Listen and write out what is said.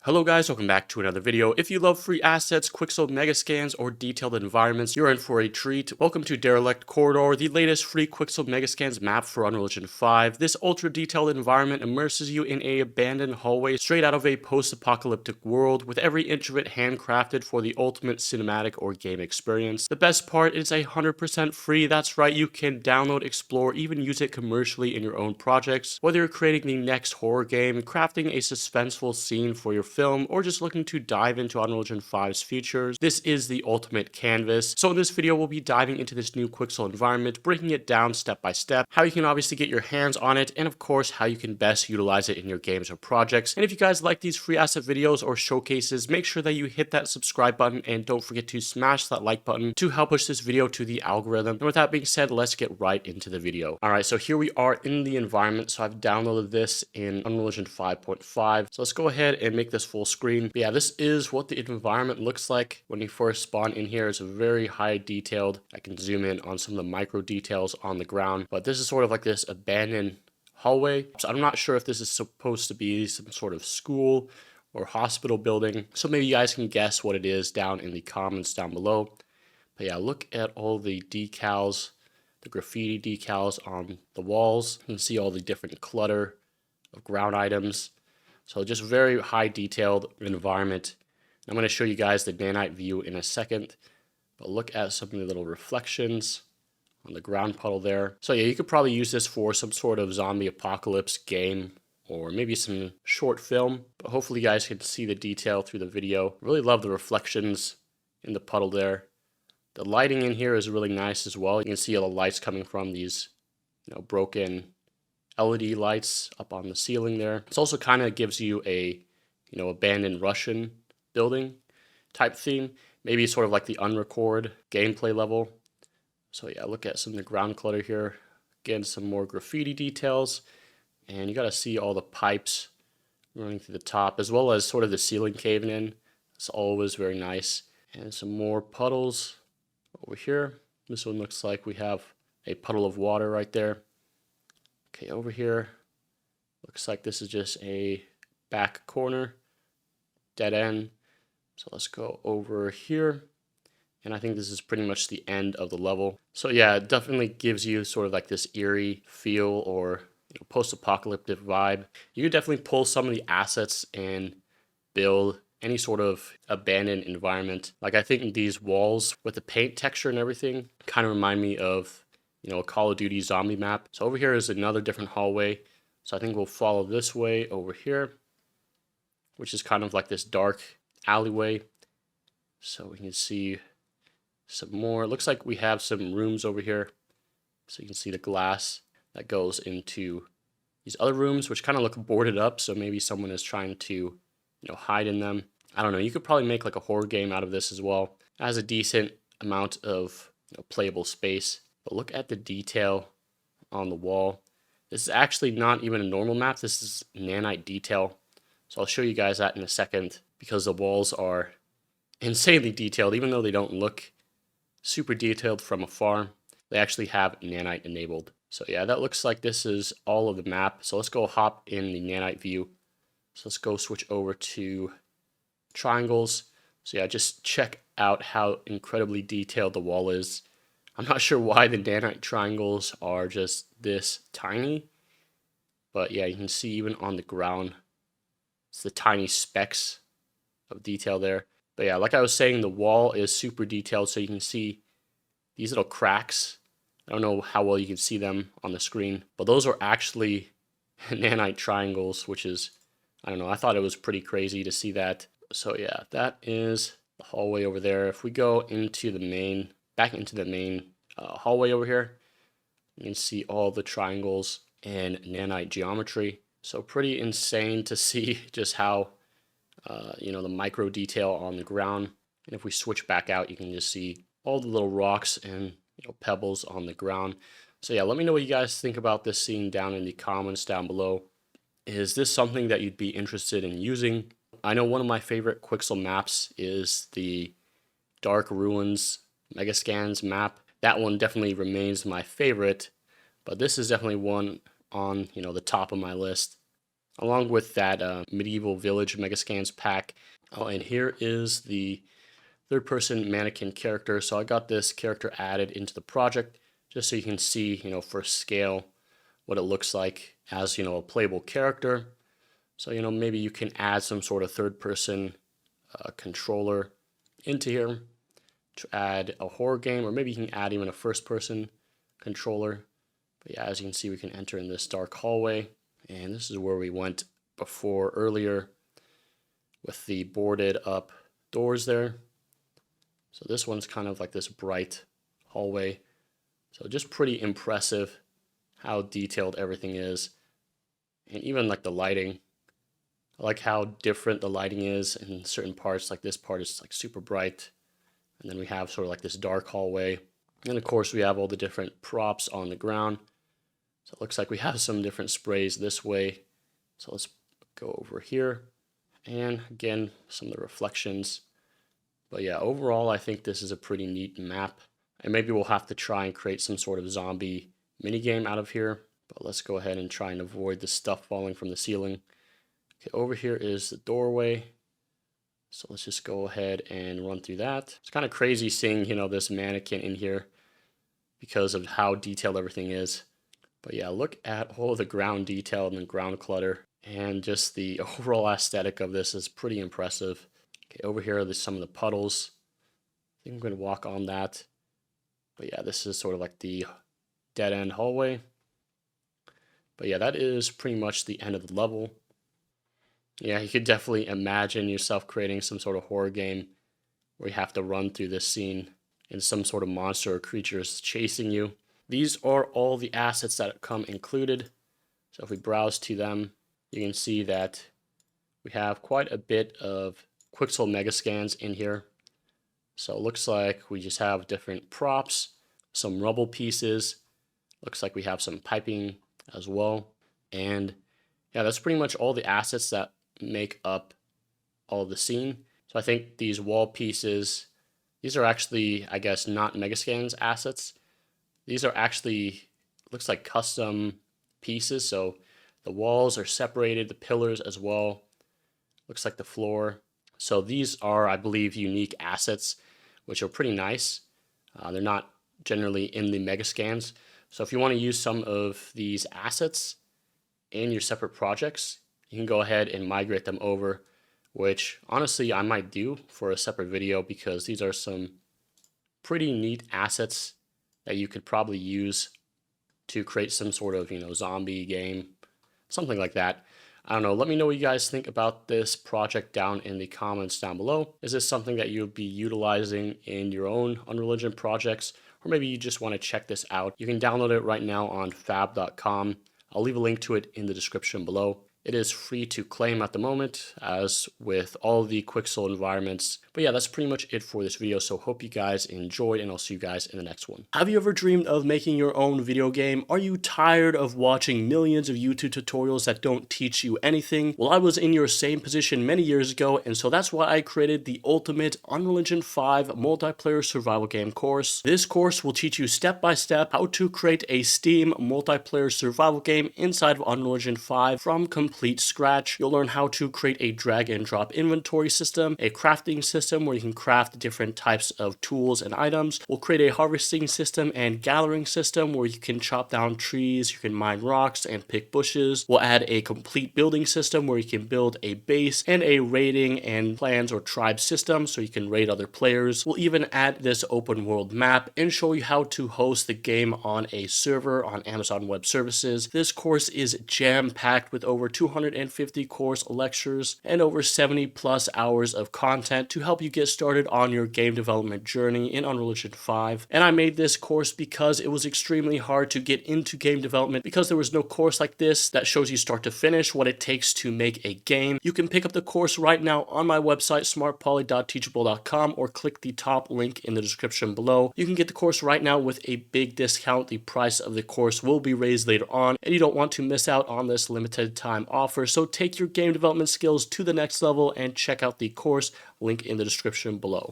Hello guys, welcome back to another video. If you love free assets, quixel megascans, or detailed environments, you're in for a treat. Welcome to Derelict Corridor, the latest free quixel megascans map for Unreal Engine 5. This ultra detailed environment immerses you in a abandoned hallway straight out of a post-apocalyptic world, with every inch of it handcrafted for the ultimate cinematic or game experience. The best part is 100% free. That's right, you can download, explore, even use it commercially in your own projects. Whether you're creating the next horror game, crafting a suspenseful scene for your film, or just looking to dive into Unreal Engine 5's features, this is the ultimate canvas. So in this video, we'll be diving into this new quixel environment, breaking it down step by step, how you can obviously get your hands on it, and of course, how you can best utilize it in your games or projects. And if you guys like these free asset videos or showcases, make sure that you hit that subscribe button and don't forget to smash that like button to help push this video to the algorithm. And with that being said, let's get right into the video. Alright, so here we are in the environment. So I've downloaded this in Unreal Engine 5.5. So let's go ahead and make this full screen. But yeah, this is what the environment looks like when you first spawn in here. It's very high detailed. I can zoom in on some of the micro details on the ground, but this is sort of like this abandoned hallway. So I'm not sure if this is supposed to be some sort of school or hospital building. So maybe you guys can guess what it is down in the comments down below. But yeah, look at all the decals, the graffiti decals on the walls. You can see all the different clutter of ground items. So just very high detailed environment. I'm going to show you guys the Nanite view in a second, but look at some of the little reflections on the ground puddle there. So yeah, you could probably use this for some sort of zombie apocalypse game or maybe some short film, but hopefully you guys can see the detail through the video. Really love the reflections in the puddle there. The lighting in here is really nice as well. You can see all the lights coming from these, broken LED lights up on the ceiling there. It also kind of gives you a, abandoned Russian building type theme. Maybe sort of like the Unrecord gameplay level. So yeah, look at some of the ground clutter here. Again, some more graffiti details. And you got to see all the pipes running through the top, as well as sort of the ceiling caving in. It's always very nice. And some more puddles over here. This one looks like we have a puddle of water right there. Okay, over here, looks like this is just a back corner, dead end. So let's go over here. And I think this is pretty much the end of the level. So yeah, it definitely gives you sort of like this eerie feel or post-apocalyptic vibe. You could definitely pull some of the assets and build any sort of abandoned environment. Like I think these walls with the paint texture and everything kind of remind me of a Call of Duty zombie map. So over here is another different hallway. So I think we'll follow this way over here, which is kind of like this dark alleyway. So we can see some more. It looks like we have some rooms over here. So you can see the glass that goes into these other rooms, which kind of look boarded up. So maybe someone is trying to, hide in them. I don't know. You could probably make like a horror game out of this as well. It has a decent amount of playable space. But look at the detail on the wall. This is actually not even a normal map. This is Nanite detail. So I'll show you guys that in a second, because the walls are insanely detailed. Even though they don't look super detailed from afar, they actually have Nanite enabled. So yeah, that looks like this is all of the map. So let's go hop in the Nanite view. So let's go switch over to triangles. So yeah, just check out how incredibly detailed the wall is. I'm not sure why the Nanite triangles are just this tiny, but yeah, you can see even on the ground, it's the tiny specks of detail there. But yeah, like I was saying, the wall is super detailed, so you can see these little cracks. I don't know how well you can see them on the screen, but those are actually Nanite triangles, which is, I don't know, I thought it was pretty crazy to see that. So yeah, that is the hallway over there. If we go into the main, back into the main hallway over here, you can see all the triangles and Nanite geometry. So pretty insane to see just how, the micro detail on the ground. And if we switch back out, you can just see all the little rocks and pebbles on the ground. So yeah, let me know what you guys think about this scene down in the comments down below. Is this something that you'd be interested in using? I know one of my favorite quixel maps is the Dark Ruins Megascans map. That one definitely remains my favorite, but this is definitely one on the top of my list. along with that medieval village Megascans pack. Oh, and here is the third-person mannequin character. So I got this character added into the project just so you can see, for scale, what it looks like as, a playable character. So, maybe you can add some sort of third-person controller into here to add a horror game, or maybe you can add even a first-person controller. But yeah, as you can see, we can enter in this dark hallway, and this is where we went before earlier with the boarded up doors there. So this one's kind of like this bright hallway. So just pretty impressive how detailed everything is. And even like the lighting. I like how different the lighting is in certain parts. Like this part is like super bright. And then we have sort of like this dark hallway. And of course we have all the different props on the ground. So it looks like we have some different sprays this way. So let's go over here. And again, some of the reflections. But yeah, overall, I think this is a pretty neat map. And maybe we'll have to try and create some sort of zombie minigame out of here. But let's go ahead and try and avoid the stuff falling from the ceiling. Okay, over here is the doorway. So let's just go ahead and run through that. It's kind of crazy seeing, this mannequin in here because of how detailed everything is. But yeah, look at all of the ground detail and the ground clutter. And just the overall aesthetic of this is pretty impressive. Okay, over here are some of the puddles. I think I'm going to walk on that. But yeah, this is sort of like the dead end hallway. But yeah, that is pretty much the end of the level. Yeah, you could definitely imagine yourself creating some sort of horror game where you have to run through this scene and some sort of monster or creature is chasing you. These are all the assets that come included. So if we browse to them, you can see that we have quite a bit of quixel Megascans in here. So it looks like we just have different props, some rubble pieces. Looks like we have some piping as well. And yeah, that's pretty much all the assets that make up all of the scene. So I think these wall pieces, these are actually, I guess, not Megascans assets. These are actually, looks like custom pieces. So the walls are separated, the pillars as well. Looks like the floor. So these are, I believe, unique assets, which are pretty nice. They're not generally in the Megascans. So if you want to use some of these assets in your separate projects, you can go ahead and migrate them over, which honestly I might do for a separate video because these are some pretty neat assets that you could probably use to create some sort of, zombie game, something like that. I don't know. Let me know what you guys think about this project down in the comments down below. Is this something that you'll be utilizing in your own Unreal Engine projects? Or maybe you just want to check this out. You can download it right now on fab.com. I'll leave a link to it in the description below. It is free to claim at the moment, as with all the quixel environments. But yeah, that's pretty much it for this video, so hope you guys enjoyed, and I'll see you guys in the next one. Have you ever dreamed of making your own video game? Are you tired of watching millions of YouTube tutorials that don't teach you anything? Well, I was in your same position many years ago, and so that's why I created the ultimate Unreal Engine 5 multiplayer survival game course. This course will teach you step by step how to create a Steam multiplayer survival game inside of Unreal Engine 5 from complete scratch. You'll learn how to create a drag and drop inventory system, a crafting system where you can craft different types of tools and items. We'll create a harvesting system and gathering system where you can chop down trees, you can mine rocks and pick bushes. We'll add a complete building system where you can build a base and a raiding and clans or tribe system so you can raid other players. We'll even add this open world map and show you how to host the game on a server on Amazon Web Services. This course is jam-packed with over 250 course lectures and over 70 plus hours of content to help you get started on your game development journey in Unreal Engine 5. And I made this course because it was extremely hard to get into game development because there was no course like this that shows you start to finish what it takes to make a game. You can pick up the course right now on my website smartpoly.teachable.com or click the top link in the description below. You can get the course right now with a big discount. The price of the course will be raised later on, and you don't want to miss out on this limited time offer. So take your game development skills to the next level and check out the course, link in the description below.